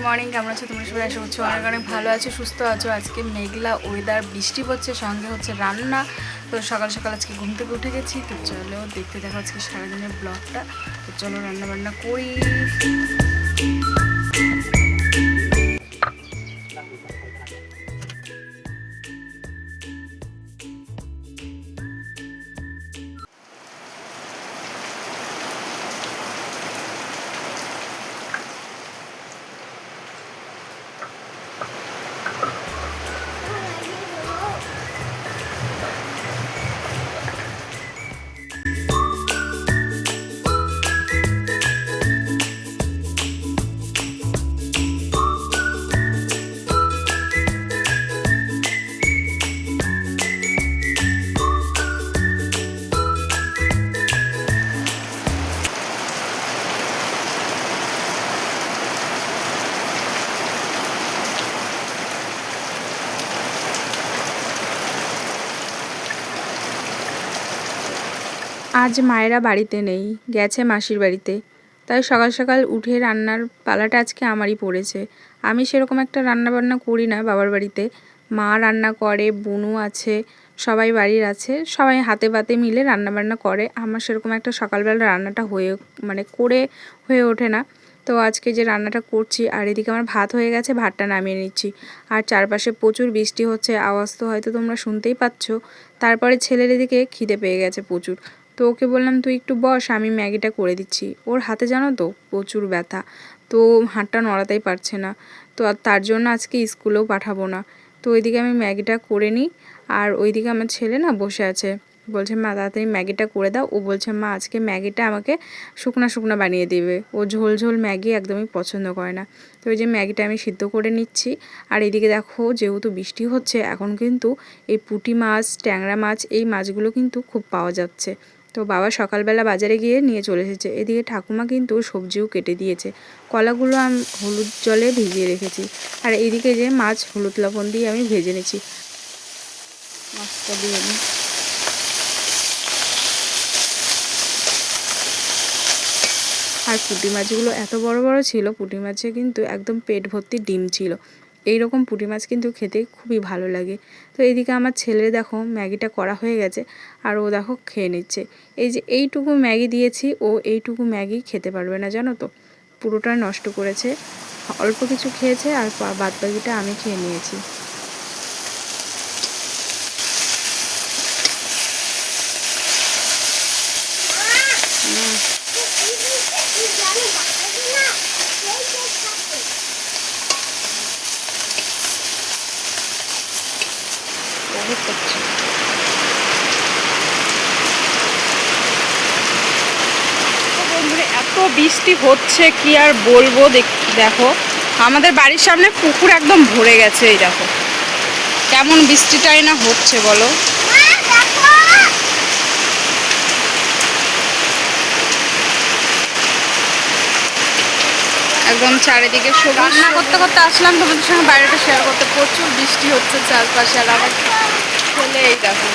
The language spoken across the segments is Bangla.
মর্নিং, কেমন আছো তোমরা সবাই? আশা করছো অনেক অনেক ভালো আছো, সুস্থ আছো। আজকে মেঘলা ওয়েদার, বৃষ্টি পড়ছে, সঙ্গে হচ্ছে রান্না। তো সকাল সকাল আজকে ঘুম থেকে উঠে গেছি। তো চলো দেখতে দেখো আজকে সারাদিনের ব্লগটা। তো চলো রান্না বান্না করি। আজ মায়েরা বাড়িতে নেই, গেছে মাসির বাড়িতে। তাই সকাল সকাল উঠে রান্নার পালাটা আজকে আমারই পড়েছে। আমি সেরকম একটা রান্না বান্না করি না বাবার বাড়িতে। মা রান্না করে, বুনু আছে, সবাই বাড়ির আছে, সবাই হাতে পাতে মিলে রান্না বান্না করে। আমার সেরকম একটা সকালবেলা রান্নাটা করে হয়ে ওঠে না। তো আজকে যে রান্নাটা করছি, আর এদিকে আমার ভাত হয়ে গেছে, ভাতটা নামিয়ে নিচ্ছি। আর চারপাশে প্রচুর বৃষ্টি হচ্ছে, আওয়াজ তো হয়তো তোমরা শুনতেই পাচ্ছ। তারপরে ছেলের এদিকে খিদে পেয়ে গেছে প্রচুর। তো ওকে বললাম তুই একটু বস, আমি ম্যাগিটা করে দিচ্ছি। ওর হাতে জানো তো প্রচুর ব্যথা, তো হাতটা নড়াতেই পারছে না। তো তার জন্য আজকে স্কুলেও পাঠাবো না। তো ওইদিকে আমি ম্যাগিটা করে নিই। আর ওইদিকে আমার ছেলে না বসে আছে, বলছে মা তাড়াতাড়ি ম্যাগিটা করে দাও। ও বলছে মা আজকে ম্যাগিটা আমাকে শুকনা শুকনা বানিয়ে দেবে। ও ঝোল ঝোল ম্যাগি একদমই পছন্দ করে না। তো ওই যে ম্যাগিটা আমি সিদ্ধ করে নিচ্ছি। আর এদিকে দেখো, যেহেতু বৃষ্টি হচ্ছে এখন কিন্তু এই পুঁটি মাছ, ট্যাংরা মাছ, এই মাছগুলো কিন্তু খুব পাওয়া যাচ্ছে। তো বাবা সকালবেলা বাজারে গিয়ে নিয়ে চলে এসেছে। এদিকে ঠাকুমা কিন্তু সবজিও কেটে দিয়েছে। কলাগুলো আমি হলুদ জলে ভিজিয়ে রেখেছি। আর এইদিকে যে মাছ হলুদ লবণ দিয়ে আমি ভেজে নিচ্ছি। মাছটা দিয়ে নিই। আর পুঁটি মাছগুলো এত বড় বড় ছিল, পুঁটি মাছে কিন্তু একদম পেট ভর্তি ডিম ছিল। এই রকম পুঁটি মাছ কিন্তু খেতে খুবই ভালো লাগে। তো এইদিকে আমার ছেলে দেখো ম্যাগিটা করা হয়ে গেছে, আর ও দেখো খেয়ে নিচ্ছে। এই যে এইটুকু ম্যাগি দিয়েছি, ও এইটুকু ম্যাগি খেতে পারবে না জানো তো, পুরোটা নষ্ট করেছে। অল্প কিছু খেয়েছে, আর বাদ বাকিটা আমি খেয়ে নিয়েছি। এত বৃষ্টি হচ্ছে কি আর বলবো। দেখো আমাদের বাড়ির সামনে পুকুর একদম ভরে গেছে। এই দেখো কেমন বৃষ্টিটাই না হচ্ছে বলো। একদম চারিদিকে রান্না করতে করতে আসলাম তোমাদের সঙ্গে বাইরেটা শেয়ার করতে। প্রচুর বৃষ্টি হচ্ছে চারপাশে। আর আমার ছেলে এই দেখো,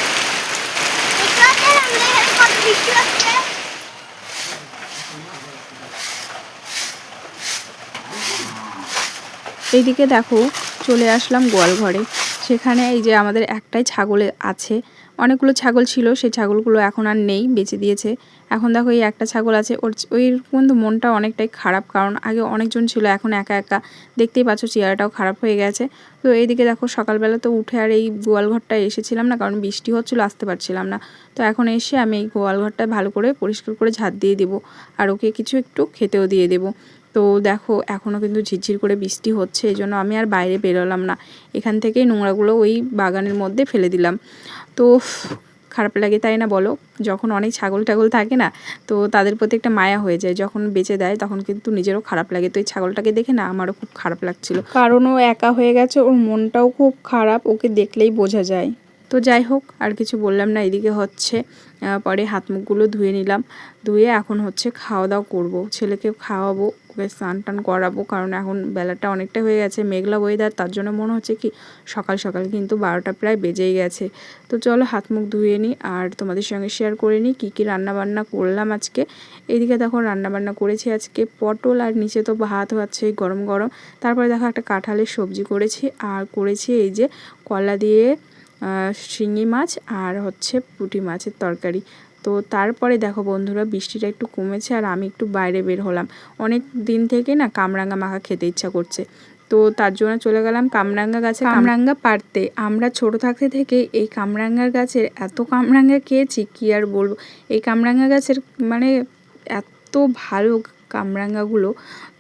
এইদিকে দেখো চলে আসলাম গোয়াল ঘরে। সেখানে এই যে আমাদের একটাই ছাগল আছে, অনেকগুলো ছাগল ছিল, সেই ছাগলগুলো এখন আর নেই, বেঁচে দিয়েছে। এখন দেখো এই একটা ছাগল আছে, ওই কিন্তু মনটা অনেকটাই খারাপ, কারণ আগে অনেকজন ছিল, এখন একা একা। দেখতেই পাচ্ছ চেহারাটাও খারাপ হয়ে গেছে। তো এইদিকে দেখো সকালবেলা তো উঠে আর এই গোয়াল ঘরটায় এসেছিলাম না, কারণ বৃষ্টি হচ্ছিলো, আসতে পারছিলাম না। তো এখন এসে আমি এই গোয়াল ঘরটা ভালো করে পরিষ্কার করে ঝাঁট দিয়ে দেবো, আর ওকে কিছু একটু খেতেও দিয়ে দেবো। তো দেখো এখনও কিন্তু ঝিরঝির করে বৃষ্টি হচ্ছে, এই জন্য আমি আর বাইরে বেরোলাম না। এখান থেকেই নোংরাগুলো ওই বাগানের মধ্যে ফেলে দিলাম। তো খারাপ লাগে তাই না বলো, যখন অনেক ছাগল টাগল থাকে না, তো তাদের প্রতি একটা মায়া হয়ে যায়। যখন বেঁচে দেয় তখন কিন্তু নিজেরও খারাপ লাগে। তো এই ছাগলটাকে দেখে না আমারও খুব খারাপ লাগছিল, কারণ ও একা হয়ে গেছে, ওর মনটাও খুব খারাপ, ওকে দেখলেই বোঝা যায়। তো যাই হোক, আর কিছু বললাম না। এদিকে হচ্ছে পরে হাত মুখগুলো ধুয়ে নিলাম, ধুয়ে এখন হচ্ছে খাওয়া দাওয়া করবো, ছেলেকে খাওয়াবো। ও ওকে স্নান টান করাবো, কারণ এখন বেলাটা অনেকটা হয়ে গেছে, মেঘলা ওয়েদার, তার জন্য মনে হচ্ছে কি সকাল সকাল, কিন্তু 12টা প্রায় বেজেই গেছে। তো চলো হাত মুখ ধুয়ে নিই আর তোমাদের সঙ্গে শেয়ার করে নিই কী কী রান্নাবান্না করলাম আজকে। এইদিকে দেখো রান্নাবান্না করেছি আজকে পটল, আর নিচে তো ভাত হচ্ছে গরম গরম। তারপরে দেখো একটা কাঁঠালের সবজি করেছি, আর করেছি এই যে কলা দিয়ে শিঙি মাছ আর হচ্ছে পুঁটি মাছের তরকারি। তো তারপরে দেখো বন্ধুরা বৃষ্টিটা একটু কমেছে আর আমি একটু বাইরে বের হলাম। অনেক দিন থেকে না কামরাঙা মাখা খেতে ইচ্ছা করছে, তো তার জন্য চলে গেলাম কামরাঙা গাছে কামরাঙা পাড়তে। আমরা ছোট থাকতে থেকে এই কামরাঙার গাছের এত কামরাঙা খেয়েছি কি আর বলবো। এই কামরাঙা গাছের মানে এত ভালো কামরাঙাগুলো,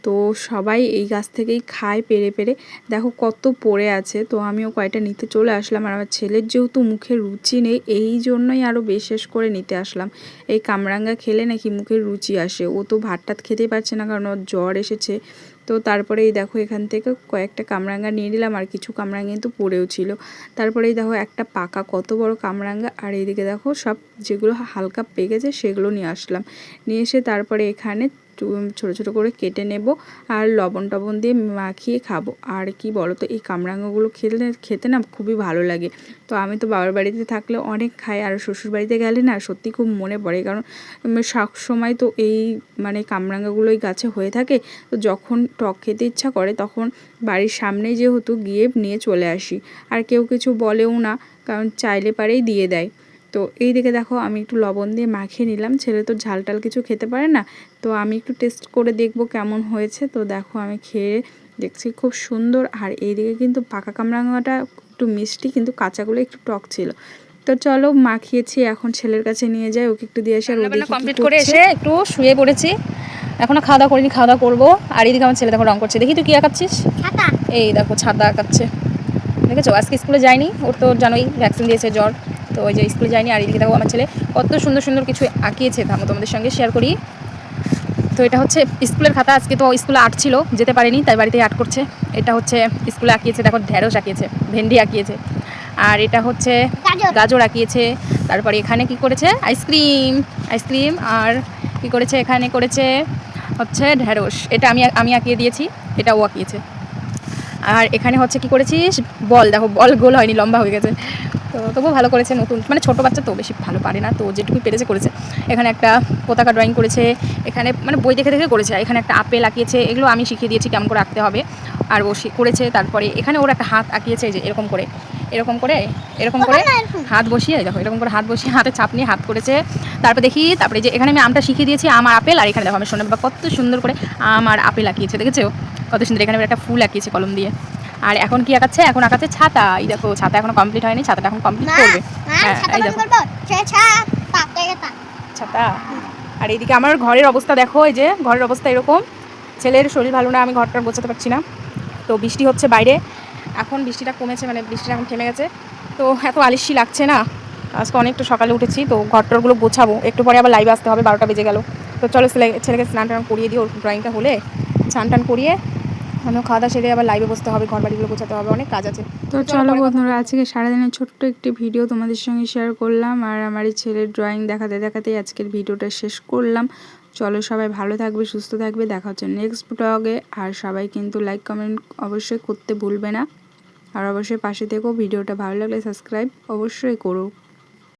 তো সবাই এই গাছ থেকেই খায় পেরে পেরে। দেখো কত পড়ে আছে, তো আমিও কয়টা নিতে চলে আসলাম। আর আমার ছেলের যেহেতু মুখে রুচি নেই, এই জন্যই আরও বিশেষ করে নিতে আসলাম। এই কামরাঙা খেলে নাকি মুখের রুচি আসে। ও তো ভাত টাত খেতেই পারছে না, কারণ ওর জ্বর এসেছে। তো তারপরে এই দেখো এখান থেকে কয়েকটা কামরাঙা নিয়ে নিলাম, আর কিছু কামরাঙা কিন্তু পড়েও ছিল। তারপরে এই দেখো একটা পাকা কত বড় কামরাঙা, আর এইদিকে দেখো সব যেগুলো হালকা পেকেছে সেগুলো নিয়ে আসলাম। নিয়ে এসে তারপরে এখানে ছোটো ছোটো করে কেটে নেব আর লবণ টবণ দিয়ে মাখিয়ে খাবো। আর কি বলো তো, এই কামরাঙাগুলো খেতে না খুবই ভালো লাগে। তো আমি তো বাবার বাড়িতে থাকলে অনেক খাই, আর শ্বশুর বাড়িতে গেলে না সত্যি খুব মনে পড়ে, কারণ সব সময় তো এই মানে কামরাঙাগুলোই গাছে হয়ে থাকে। তো যখন টক খেতে ইচ্ছা করে তখন বাড়ির সামনেই যেহেতু গিয়ে নিয়ে চলে আসি, আর কেউ কিছু বলেও না, কারণ চাইলে পারেই দিয়ে দেয়। তো এই দিকে দেখো আমি একটু লবণ দিয়ে মাখিয়ে নিলাম। ছেলে তো ঝাল টাল কিছু খেতে পারে না, তো আমি একটু টেস্ট করে দেখবো কেমন হয়েছে। তো দেখো আমি খেয়ে দেখছি খুব সুন্দর। আর এইদিকে কিন্তু পাকা কামরাঙাটা একটু মিষ্টি, কিন্তু কাঁচাগুলো একটু টক ছিল। তো চলো মাখিয়েছি, এখন ছেলের কাছে নিয়ে যাই, ওকে একটু দিয়ে আসি। আর ওদিকে কমপ্লিট করে এসে একটু শুয়ে পড়েছি, এখনো খাওয়া দাওয়া করিনি, খাওয়া দাওয়া করবো। আর এইদিকে আমার ছেলে দেখো রং করছে, দেখি তুই কি আঁকাচ্ছিস? এই দেখো ছাতা আঁকাচ্ছে, দেখেছো? আজকে স্কুলে যায়নি, ওর তো জানোই ভ্যাকসিন দিয়েছে জ্বর, তো ওই যে স্কুলে যায়নি। আর এদিকে দেখো আমার ছেলে কত সুন্দর সুন্দর কিছু আঁকিয়েছে, থামো তোমাদের সঙ্গে শেয়ার করি। তো এটা হচ্ছে স্কুলের খাতা, আজকে তো স্কুলে আর্ট ছিল, যেতে পারেনি, তাই বাড়িতেই আর্ট করছে। এটা হচ্ছে স্কুলে আঁকিয়েছে, দেখো ঢেঁড়স আঁকিয়েছে, ভেন্ডি আঁকিয়েছে, আর এটা হচ্ছে গাজর আঁকিয়েছে। তারপরে এখানে কি করেছে, আইসক্রিম আইসক্রিম আর কি করেছে, এখানে করেছে হচ্ছে ঢেঁড়স, এটা আমি আঁকিয়ে দিয়েছি, এটা ও আঁকিয়েছে। আর এখানে হচ্ছে কি করেছিস, বল, দেখো বল গোল হয়নি, লম্বা হয়ে গেছে। তো তবুও ভালো করেছে, নতুন মানে ছোটো বাচ্চা তো বেশি ভালো পারে না, তো যেটুকু পেরেছে করেছে। এখানে একটা পতাকা ড্রয়িং করেছে, এখানে মানে বই দেখে দেখে করেছে। এখানে একটা আপেল আঁকিয়েছে, এগুলো আমি শিখিয়ে দিয়েছি কেমন করে আঁকতে হবে, আর ও করেছে। তারপরে এখানে ওর একটা হাত আঁকিয়েছে, যে এরকম করে এরকম করে এরকম করে হাত বসিয়ে, দেখো এরকম করে হাত বসিয়ে হাতে চাপ নিয়ে হাত করেছে। তারপরে যে এখানে আমি আমটা শিখিয়ে দিয়েছি, আম আর আপেল। আর এখানে দেখো আমি সোনার বাবা কত সুন্দর করে আম আর আপেল আঁকিয়েছে, দেখেছো কত সুন্দর। এখানে একটা ফুল আঁকিয়েছে কলম দিয়ে। আর এখন কি আঁকাচ্ছে, এখন আঁকাচ্ছে ছাতা। এই দেখো ছাতা এখনো কমপ্লিট হয়নি, ছাতাটা এখন কমপ্লিট করবে। হ্যাঁ এই দেখো ছাতা। আর এইদিকে আমার ঘরের অবস্থা দেখো, এই যে ঘরের অবস্থা এরকম। ছেলের শরীর ভালো না, আমি ঘরটা গোছাতে পারছি না। তো বৃষ্টি হচ্ছে বাইরে, এখন বৃষ্টিটা কমেছে, মানে বৃষ্টিটা এখন থেমে গেছে। তো এত আলিস্যি লাগছে না, আজকে অনেকটা সকালে উঠেছি, তো ঘরটরগুলো গোছাবো, একটু পরে আবার লাইভে আসতে হবে, 12টা বেজে গেল। তো চলো ছেলেকে স্নান টান করিয়ে দিই, ওর ড্রয়িংটা হলে স্নান টান করিয়ে আমিও খাওয়া দাওয়া সেরে আবার লাইভে বসতে হবে, ঘর বাড়িগুলো গোছাতে হবে, অনেক কাজ আছে। তো চলো বন্ধুরা আজকে সারাদিনের ছোট্ট একটি ভিডিও তোমাদের সঙ্গে শেয়ার করলাম, আর আমার এই ছেলের ড্রয়িং দেখাতে দেখাতেই আজকের ভিডিওটা শেষ করলাম। চলো সবাই ভালো থাকবে, সুস্থ থাকবে, দেখা হচ্ছে নেক্সট ব্লগে। আর সবাই কিন্তু লাইক কমেন্ট অবশ্যই করতে ভুলবে না, আর অবশ্যই পাশে থেকো। ভিডিওটা ভালো লাগলে সাবস্ক্রাইব অবশ্যই করো।